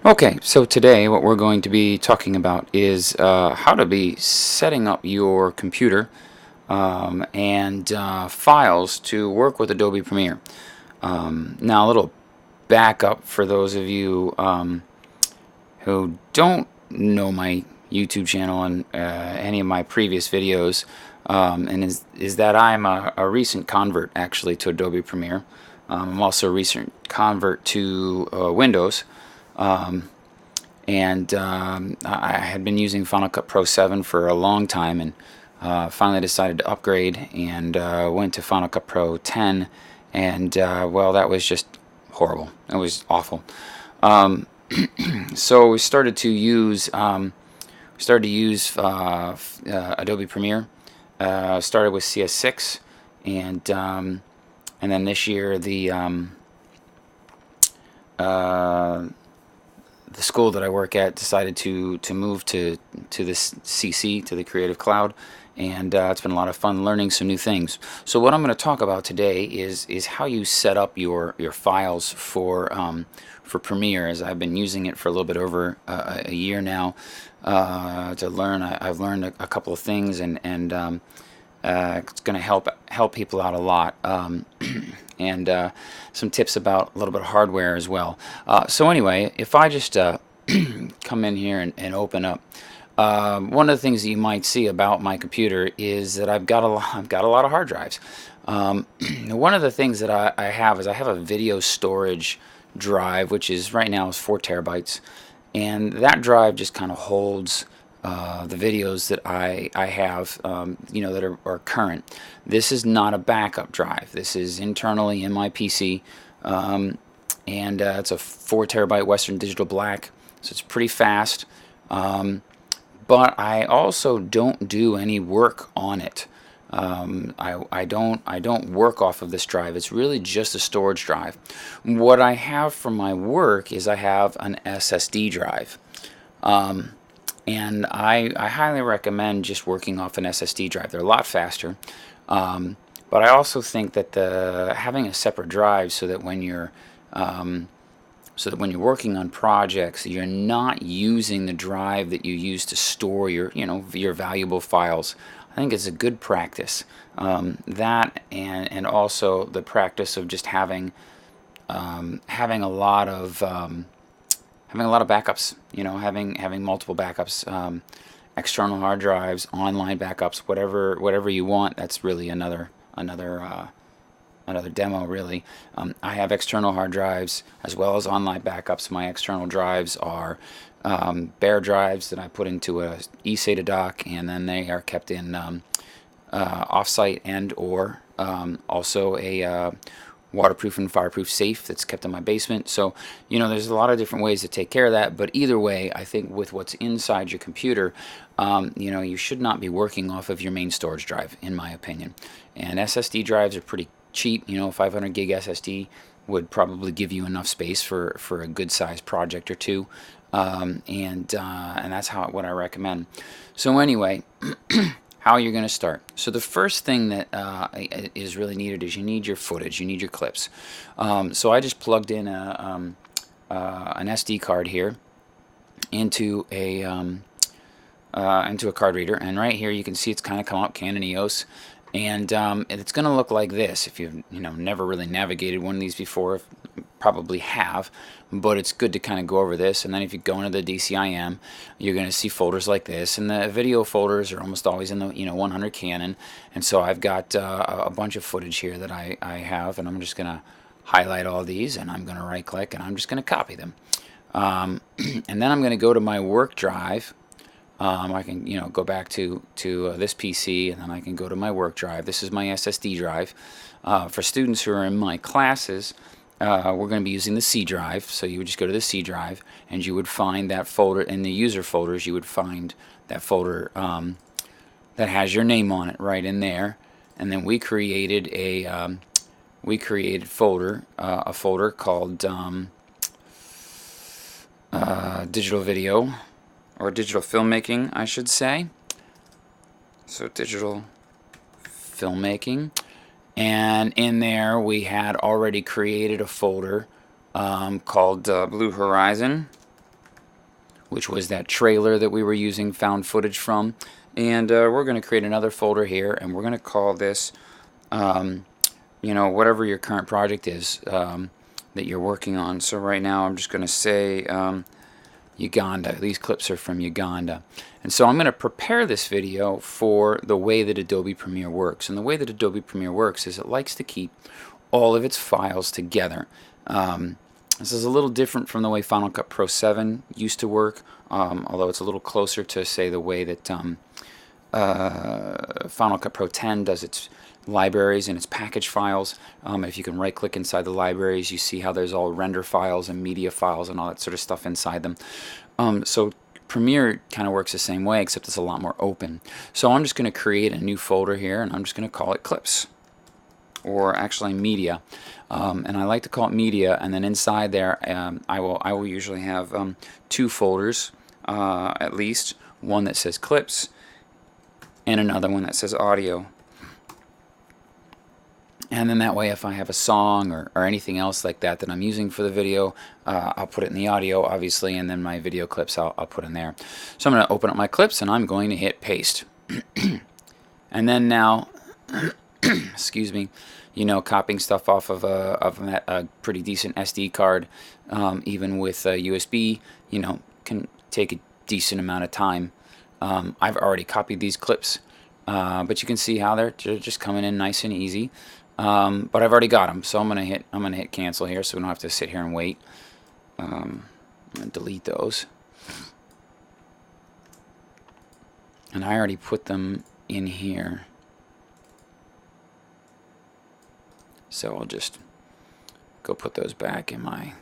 Okay, so today what we're going to be talking about is how to be setting up your computer and files to work with Adobe Premiere. Now, a little backup for those of you who don't know my YouTube channel and any of my previous videos, and is that I'm a recent convert actually to Adobe Premiere. I'm also a recent convert to Windows. I had been using Final Cut Pro 7 for a long time, and finally decided to upgrade and went to Final Cut Pro 10, and well, that was just horrible. It was awful. So we started to use Adobe Premiere. Started with CS6, and then this year the school that I work at decided to move to this CC, to the Creative Cloud, and it's been a lot of fun learning some new things. So what I'm going to talk about today is how you set up your files for Premiere, as I've been using it for a little bit over a year now to learn. I've learned a couple of things, and it's going to help people out a lot. And some tips about a little bit of hardware as well. So anyway, if I just come in here and open up, one of the things that you might see about my computer is that I've got a lot of hard drives. One of the things that I have is I have a video storage drive, which is right now is 4 terabytes, and that drive just kind of holds the videos that I have, that are current. This is not a backup drive. This is internally in my PC, and it's a 4 terabyte Western Digital Black, so it's pretty fast. But I also don't do any work on it. I don't work off of this drive. It's really just a storage drive. What I have for my work is I have an SSD drive. And I highly recommend just working off an SSD drive. They're a lot faster. But I also think that having a separate drive so that when you're working on projects, you're not using the drive that you use to store your valuable files. I think it's a good practice. That and also the practice of just having a lot of backups, having multiple backups, external hard drives, online backups, whatever you want. That's really another demo, really. I have external hard drives as well as online backups. My external drives are bare drives that I put into a eSATA dock, and then they are kept in offsite and or also a waterproof and fireproof safe that's kept in my basement. So there's a lot of different ways to take care of that, but either way, I think with what's inside your computer, you should not be working off of your main storage drive, in my opinion. And SSD drives are pretty cheap. 500 gig SSD would probably give you enough space for a good sized project or two, and that's what I recommend. So anyway, how you're going to start. So the first thing that is really needed is you need your footage, you need your clips. So I just plugged in an SD card here into a card reader, and right here you can see it's kind of come up Canon EOS, and it's going to look like this. If you've never really navigated one of these before, probably have, but it's good to kind of go over this. And then if you go into the DCIM, you're going to see folders like this, and the video folders are almost always in the 100 Canon. And so I've got a bunch of footage here that I have, and I'm just going to highlight all these, and I'm going to right click, and I'm just going to copy them, and then I'm going to go to my work drive. I can go back to this PC, and then I can go to my work drive. This is my SSD drive. For students who are in my classes, we're going to be using the C drive. So you would just go to the C drive, and you would find that folder in the user folders. You would find that folder that has your name on it right in there. And then we created a folder called digital video, or digital filmmaking, I should say. So digital filmmaking. And in there we had already created a folder called Blue Horizon. which was that trailer that we were using found footage from. And we're going to create another folder here, and we're going to call this, you know, whatever your current project is that you're working on. So right now I'm just going to say Uganda. These clips are from Uganda. And so I'm going to prepare this video for the way that Adobe Premiere works. And the way that Adobe Premiere works is it likes to keep all of its files together. This is a little different from the way Final Cut Pro 7 used to work, although it's a little closer to, say, the way that Final Cut Pro 10 does its libraries and its package files. If you can right click inside the libraries, you see how there's all render files and media files and all that sort of stuff inside them. So Premiere kind of works the same way, except it's a lot more open. So I'm just going to create a new folder here, and I'm just going to call it Clips, or actually Media. And I like to call it Media, and then inside there I will usually have two folders at least, one that says Clips and another one that says Audio. And then that way, if I have a song or anything else like that that I'm using for the video, I'll put it in the audio, obviously, and then my video clips I'll put in there. So I'm going to open up my clips, and I'm going to hit paste. And then now, excuse me, you know, copying stuff off of a pretty decent SD card, even with USB, you know, can take a decent amount of time. I've already copied these clips, but you can see how they're just coming in nice and easy. But I've already got them, so I'm gonna hit cancel here, so we don't have to sit here and wait. I'm gonna delete those, and I already put them in here, so I'll just go put those back in my.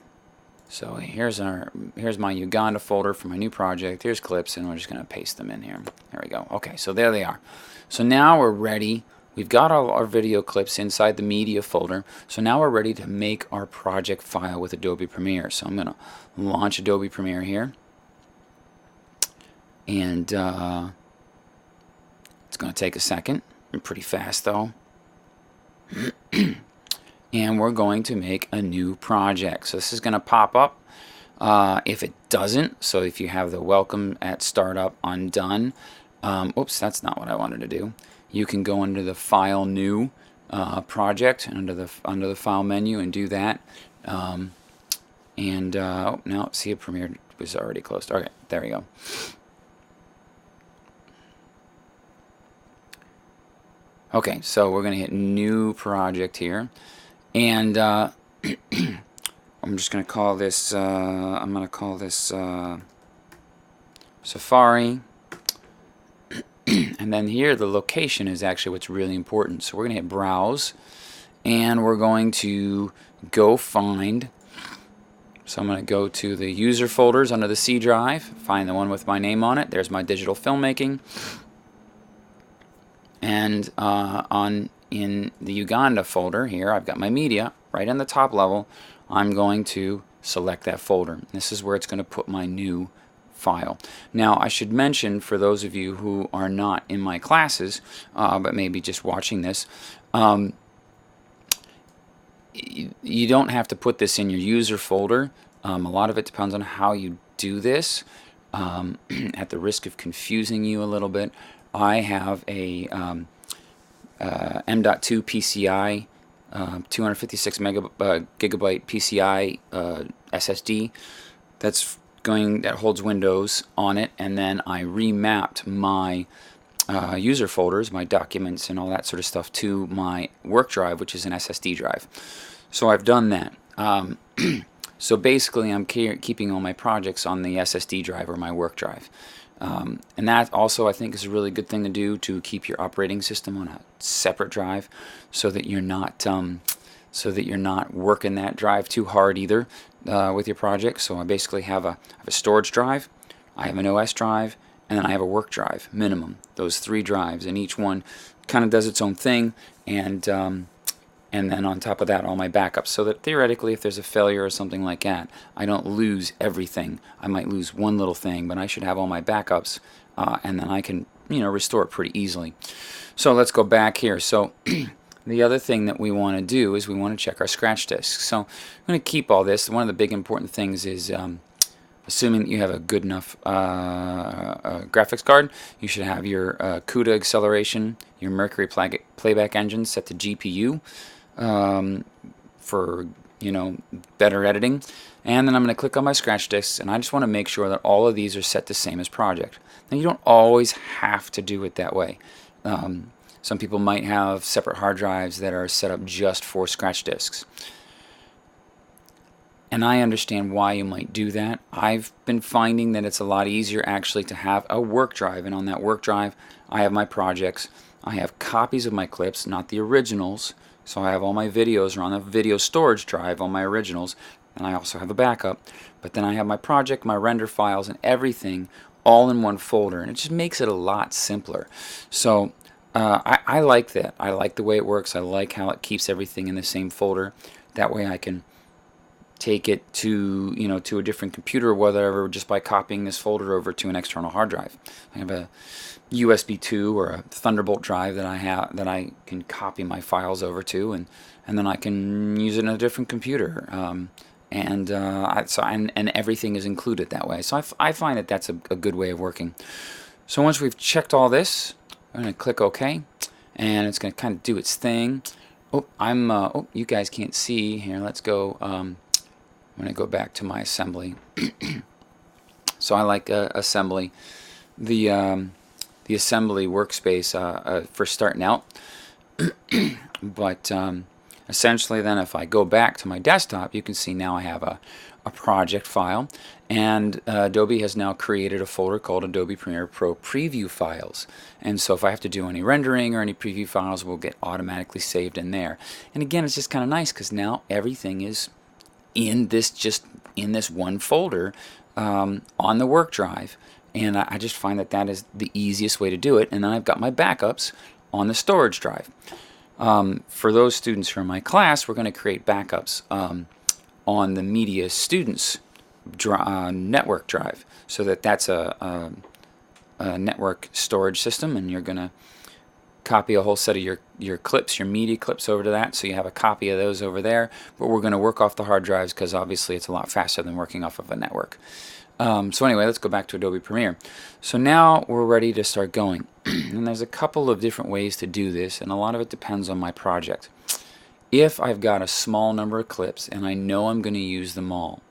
So here's my Uganda folder for my new project. Here's clips, and we're just gonna paste them in here. There we go. Okay, so there they are. So now we're ready. We've got all our video clips inside the media folder, so now we're ready to make our project file with Adobe Premiere. So I'm going to launch Adobe Premiere here, and it's going to take a second. Pretty fast though. And we're going to make a new project. So this is going to pop up. If it doesn't, so if you have the welcome at startup undone, oops, that's not what I wanted to do. You can go under the File New project and under the File menu and do that. Oh, now see, a Premiere was already closed. Okay, there we go. Okay, so we're going to hit New Project here, and I'm just going to call this. I'm going to call this Safari. And then here the location is actually what's really important. So we're going to hit Browse, and we're going to go find. So I'm going to go to the user folders under the C drive, find the one with my name on it. There's my digital filmmaking. And in the Uganda folder here, I've got my media right on the top level. I'm going to select that folder. This is where it's going to put my new file. Now I should mention, for those of you who are not in my classes but maybe just watching this, you don't have to put this in your user folder. A lot of it depends on how you do this. At the risk of confusing you a little bit, I have a M.2 PCI 256 gigabyte PCI SSD that holds Windows on it, and then I remapped my user folders, my documents and all that sort of stuff, to my work drive, which is an SSD drive. So I've done that. So basically I'm keeping all my projects on the SSD drive, or my work drive. And that also, I think, is a really good thing to do, to keep your operating system on a separate drive, so that you're not working that drive too hard either with your project. So I basically have a storage drive, I have an OS drive, and then I have a work drive, minimum. Those three drives, and each one kind of does its own thing, and then on top of that, all my backups, so that theoretically, if there's a failure or something like that, I don't lose everything. I might lose one little thing, but I should have all my backups, and then I can, restore it pretty easily. So let's go back here. So the other thing that we want to do is we want to check our scratch disks. So I'm going to keep all this. One of the big important things is assuming that you have a good enough graphics card, you should have your CUDA acceleration, your Mercury playback engine set to GPU for better editing. And then I'm going to click on my scratch disks, and I just want to make sure that all of these are set the same as project. Now, you don't always have to do it that way. Some people might have separate hard drives that are set up just for scratch disks. And I understand why you might do that. I've been finding that it's a lot easier actually to have a work drive, and on that work drive I have my projects. I have copies of my clips, not the originals. So I have all my videos are on a video storage drive on my originals, and I also have a backup. But then I have my project, my render files, and everything all in one folder, and it just makes it a lot simpler. So I like that. I like the way it works. I like how it keeps everything in the same folder. That way I can take it to to a different computer or whatever just by copying this folder over to an external hard drive. I have a USB 2 or a Thunderbolt drive that I can copy my files over to, and then I can use it in a different computer. And everything is included that way. So I find that that's a good way of working. So once we've checked all this, I'm going to click OK, and it's going to kind of do its thing. Oh, you guys can't see here. Let's go. I'm going to go back to my assembly. So I like assembly. The assembly workspace for starting out. But essentially then if I go back to my desktop, you can see now I have a project file, and Adobe has now created a folder called Adobe Premiere Pro Preview Files. And so if I have to do any rendering or any preview files, will get automatically saved in there. And again, it's just kind of nice because now everything is in this one folder on the work drive. And I just find that that is the easiest way to do it. And then I've got my backups on the storage drive. For those students who are in my class, we're going to create backups on the media students network drive, so that's a network storage system, and you're going to copy a whole set of your clips, your media clips over to that, so you have a copy of those over there. But we're going to work off the hard drives because obviously it's a lot faster than working off of a network. So anyway, let's go back to Adobe Premiere. So now we're ready to start going. And there's a couple of different ways to do this, and a lot of it depends on my project. If I've got a small number of clips and I know I'm going to use them all,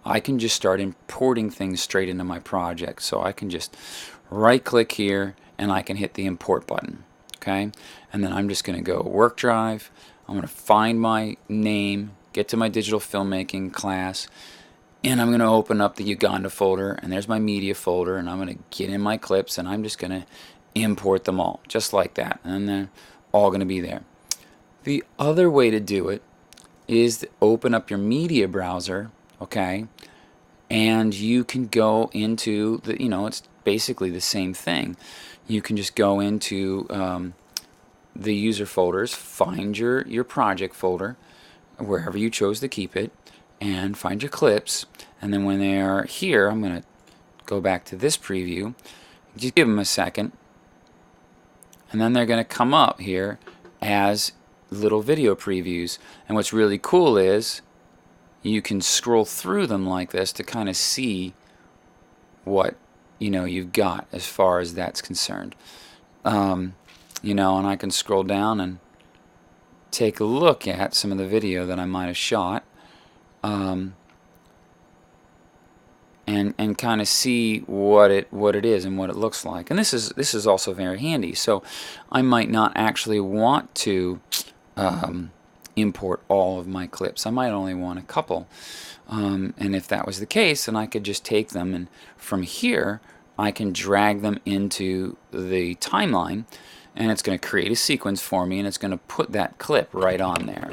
I can just start importing things straight into my project. So I can just right click here and I can hit the import button. Okay, and then I'm just going to go work drive. I'm going to find my name, get to my digital filmmaking class, and I'm going to open up the Uganda folder, and there's my media folder, and I'm going to get in my clips, and I'm just going to import them all just like that, and they're all going to be there. The other way to do it is to open up your media browser, okay, and you can go into the, it's basically the same thing. You can just go into the user folders, find your project folder, wherever you chose to keep it, and find your clips. And then when they are here, I'm going to go back to this preview. Just give them a second, and then they're going to come up here as little video previews. And what's really cool is you can scroll through them like this to kind of see what you've got as far as that's concerned. And I can scroll down and take a look at some of the video that I might have shot, and kind of see what it is and what it looks like. And this is also very handy. So I might not actually want to import all of my clips. I might only want a couple. And if that was the case, then I could just take them, and from here I can drag them into the timeline, and it's going to create a sequence for me, and it's going to put that clip right on there.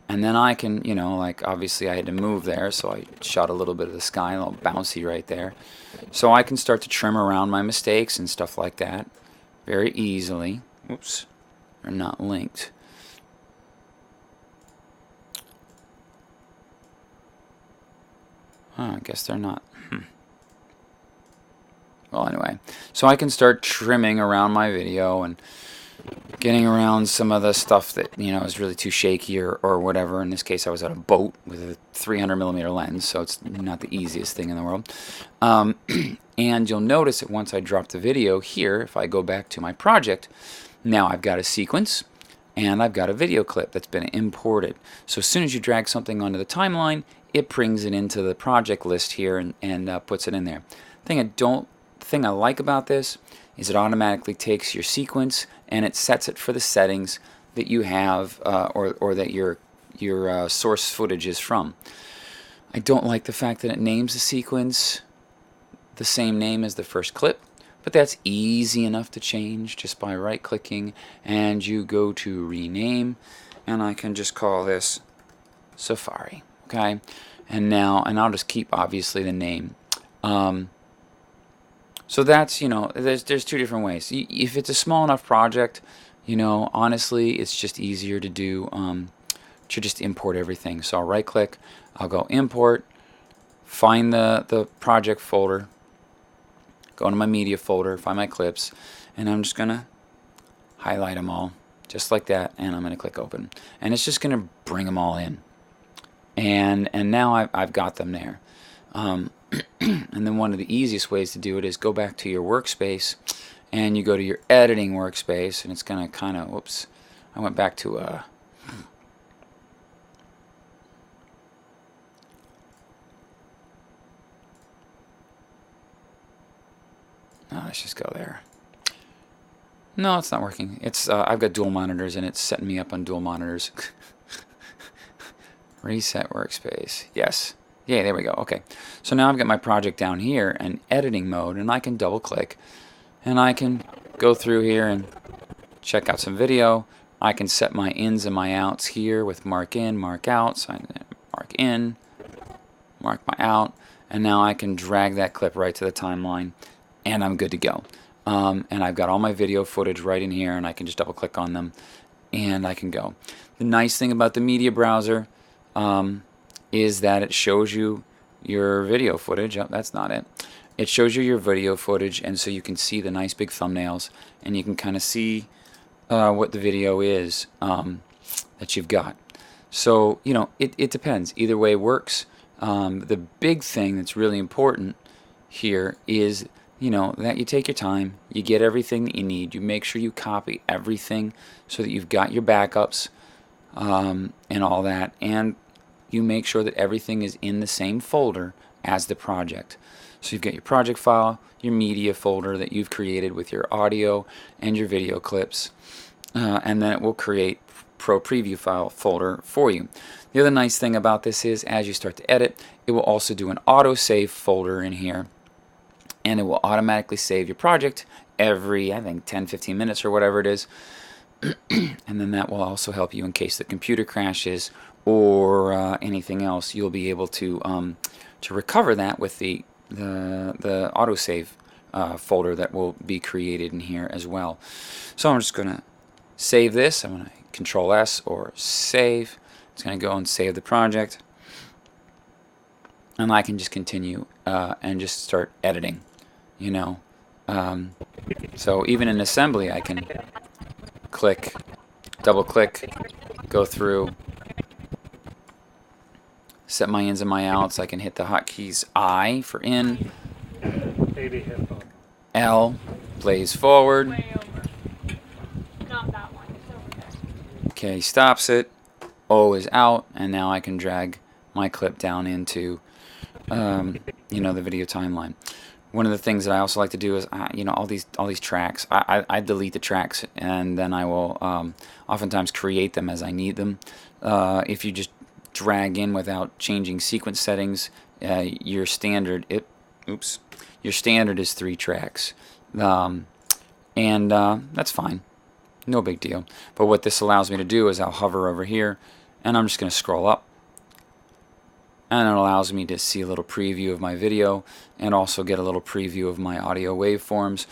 And then I can, like obviously I had to move there, so I shot a little bit of the sky, a little bouncy right there. So I can start to trim around my mistakes and stuff like that very easily. Oops, they're not linked. I guess they're not. Well, anyway, so I can start trimming around my video, and getting around some of the stuff that, you know, is really too shaky or whatever. In this case, I was at a boat with a 300mm lens, so it's not the easiest thing in the world. And you'll notice that once I drop the video here, if I go back to my project, now I've got a sequence and I've got a video clip that's been imported. So as soon as you drag something onto the timeline, it brings it into the project list here and puts it in there. The thing I like about this is it automatically takes your sequence and it sets it for the settings that you have or that your source footage is from. I don't like the fact that it names the sequence the same name as the first clip, but that's easy enough to change just by right-clicking, and you go to rename, and I can just call this Safari. Okay, and I'll just keep obviously the name. So that's, you know, there's two different ways. If it's a small enough project, you know, honestly, it's just easier to do to just import everything. So I'll right-click, I'll go import, find the project folder, go into my media folder, find my clips, and I'm just gonna highlight them all just like that, and I'm gonna click open, and it's just gonna bring them all in, and now I've got them there. And then one of the easiest ways to do it is go back to your workspace, and you go to your editing workspace, and it's gonna kind of, whoops, I went back to let's just go there. No, it's not working. It's I've got dual monitors and it's setting me up on dual monitors. Reset workspace. Yes. Yeah, there we go. Okay. So now I've got my project down here in editing mode, and I can double click and I can go through here and check out some video. I can set my ins and my outs here with mark in, mark out. So I mark in, mark my out, and now I can drag that clip right to the timeline, and I'm good to go. And I've got all my video footage right in here, and I can just double click on them and I can go. The nice thing about the media browser is that it shows you your video footage. Oh, that's not it. It shows you your video footage, and so you can see the nice big thumbnails, and you can kind of see what the video is that you've got. So, you know, it depends. Either way works. The big thing that's really important here is, you know, that you take your time, you get everything that you need, you make sure you copy everything so that you've got your backups and all that, and you make sure that everything is in the same folder as the project. So you've got your project file, your media folder that you've created with your audio and your video clips, and then it will create Pro Preview file folder for you. The other nice thing about this is as you start to edit, it will also do an autosave folder in here, and it will automatically save your project every, I think, 10-15 minutes or whatever it is. And then that will also help you in case the computer crashes or anything else. You'll be able to recover that with the autosave folder that will be created in here as well. So I'm just going to save this. I'm going to Control S or save. It's going to go and save the project, and I can just continue and just start editing, you know. So even in assembly, I can click, double click, go through, set my ins and my outs. I can hit the hotkeys I for in, L plays forward, okay, stops it, O is out, and now I can drag my clip down into you know, the video timeline. One of the things that I also like to do is, you know, all these tracks, I delete the tracks, and then I will oftentimes create them as I need them. If you just drag in without changing sequence settings, your standard is 3 tracks, and that's fine, no big deal. But what this allows me to do is I'll hover over here, and I'm just going to scroll up, and it allows me to see a little preview of my video and also get a little preview of my audio waveforms,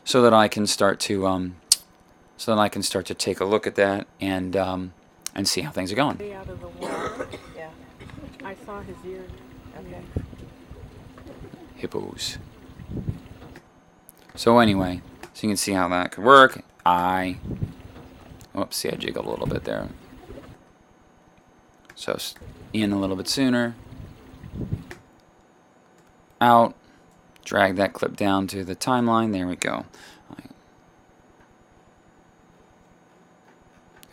so that I can start to take a look at that and see how things are going. Out of the water. Yeah. I saw his ear. Okay. Hippos. So anyway, so you can see how that could work. Whoops, see, I jiggled a little bit there. So in a little bit sooner. Out. Drag that clip down to the timeline. There we go.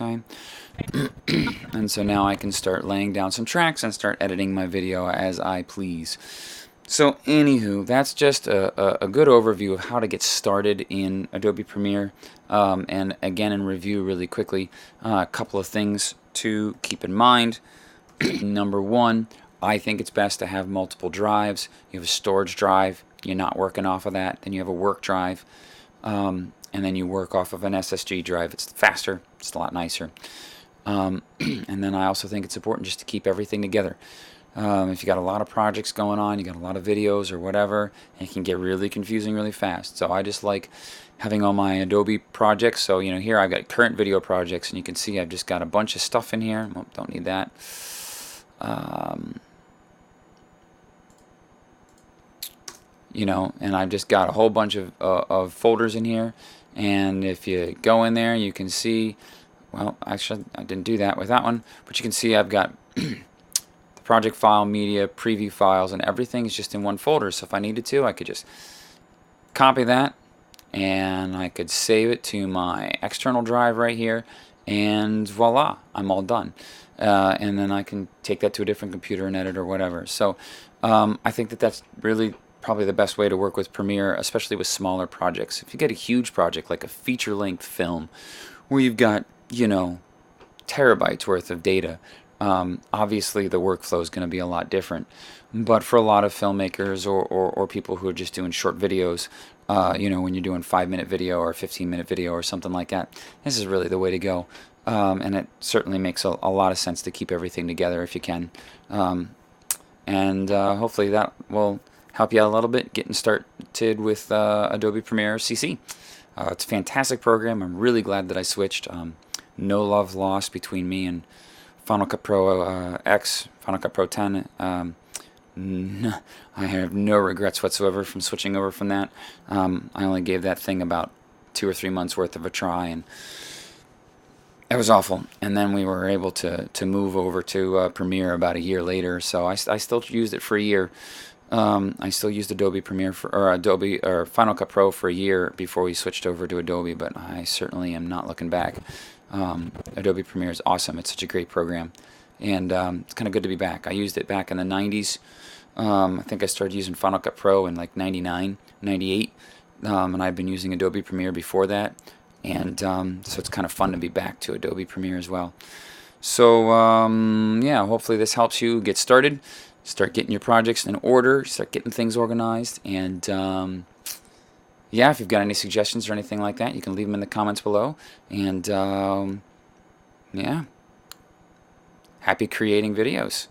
Okay. And so now I can start laying down some tracks and start editing my video as I please. So anywho, that's just a good overview of how to get started in Adobe Premiere. And again, in review really quickly, a couple of things to keep in mind. Number one, I think it's best to have multiple drives. You have a storage drive, you're not working off of that. Then you have a work drive, and then you work off of an SSD drive. It's faster, it's a lot nicer. And then I also think it's important just to keep everything together. If you got a lot of projects going on, you got a lot of videos or whatever, it can get really confusing really fast. So I just like having all my Adobe projects. So here I've got current video projects, and you can see I've just got a bunch of stuff in here. Oh, don't need that. And I've just got a whole bunch of folders in here. And if you go in there, you can see, well, actually I didn't do that with that one, but you can see I've got project file, media, preview files, and everything is just in one folder. So if I needed to, I could just copy that and I could save it to my external drive right here, and voila, I'm all done. And then I can take that to a different computer and edit or whatever. So I think that's really probably the best way to work with Premiere, especially with smaller projects. If you get a huge project like a feature-length film where you've got, terabytes worth of data, obviously the workflow is going to be a lot different. But for a lot of filmmakers or people who are just doing short videos, when you're doing 5-minute video or a 15-minute video or something like that, this is really the way to go. And it certainly makes a lot of sense to keep everything together if you can. And hopefully that will help you out a little bit getting started with Adobe Premiere CC. It's a fantastic program. I'm really glad that I switched. No love lost between me and Final Cut Pro X, Final Cut Pro 10. I have no regrets whatsoever from switching over from that. I only gave that thing about 2 or 3 months worth of a try, and it was awful. And then we were able to move over to Premiere about a year later. So I still used it for a year. I still used Adobe Premiere or Final Cut Pro for a year before we switched over to Adobe, but I certainly am not looking back. Adobe Premiere is awesome. It's such a great program, and it's kind of good to be back. I used it back in the 90s. I think I started using Final Cut Pro in like 99, 98, and I've been using Adobe Premiere before that, and so it's kind of fun to be back to Adobe Premiere as well. So yeah, hopefully this helps you get started. Start getting your projects in order, start getting things organized, and yeah, if you've got any suggestions or anything like that, you can leave them in the comments below. And yeah, happy creating videos.